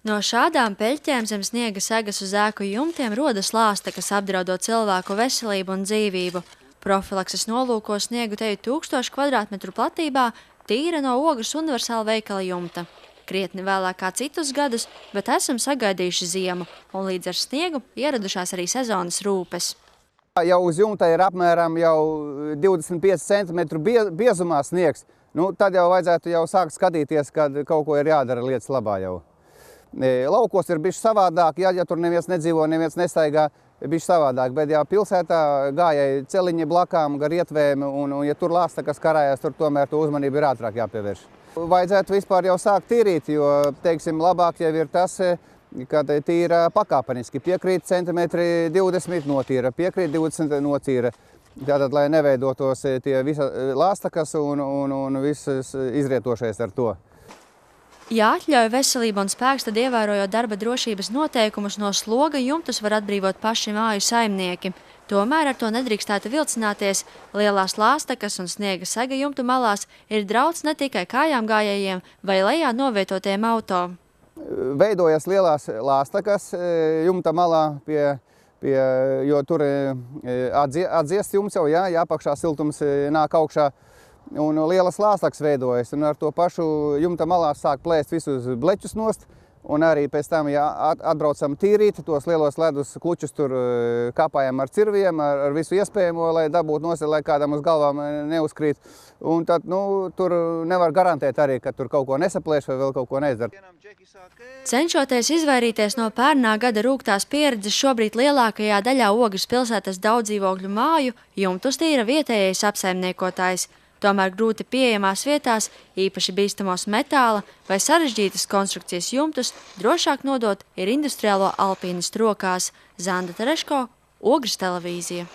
No šādām peļķēm zem sniega segas uz ēku jumtiem rodas lāsta, kas apdraudot cilvēku veselību un dzīvību. Profilakses nolūkos sniegu teju 1000 kvadrātmetru platībā tīra no Ogres universāla veikala jumta. Krietni vēlāk kā citus gadus, bet esam sagaidījuši ziemu, un līdz ar sniegu ieradušās arī sezonas rūpes. Jau uz jumta ir apmēram jau 25 cm biezumā sniegs. Tad jau vajadzētu sākt skatīties, kad kaut ko ir jādara lietas labā jau. Laukos ir bišķi savādāk, ja tur neviens nedzīvo, neviens nestaigā, bišķi savādāk, bet pilsētā gājai celiņi blakām gar ietvēm, un ja tur lāsta, kas karājās, tur tomēr to uzmanību ir ātrāk jāpievērš. Vajadzētu vispār jau sākt tīrīt, jo, teiksim, labāk jau ir tas, kad tīra pakāpeniski. Piekrīt centimetri 20 notīra, piekrīt 20 nocīra. Tātad, lai neveidotos tie visa lāstakas un visas izrietošais ar to. Ja atļauj veselību un spēks, tad ievērojot darba drošības noteikumus no sloga jumtus var atbrīvot paši māju saimnieki. Tomēr ar to nedrīkstētu vilcināties. Lielās lāstakas un sniega sega jumtu malās ir drauds ne tikai kājām gājējiem vai lejā novietotiem auto. Veidojas lielās lāstakas jumta malā, jo tur atdziest jumts jau, apakšā siltums nāk augšā. Un lielas lāstakas veidojas, un ar to pašu jumta malā sāk plēst visus bleķus nost, un arī pēc tam, ja atbraucam tīrīt, tos lielos ledus klučus tur kāpājam ar cirviem, ar visu iespējamo, lai dabūtu nost, lai kādam uz galvām neuzkrīt. Un tad, tur nevar garantēt arī, ka tur kaut ko nesaplēš vai vēl kaut ko neizdara. Cenšoties izvairīties no pērnā gada rūgtās pieredzes, šobrīd lielākajā daļā Ogres pilsētas daudzdzīvokļu māju jumtus tīra vietējais apsaimniekotājs. Tomēr grūti pieejamās vietās, īpaši bīstamos metāla vai sarežģītas konstrukcijas jumtus, drošāk nodot ir industriālo alpīnistu rokās. Zanda Tereško, Ogres televīzija.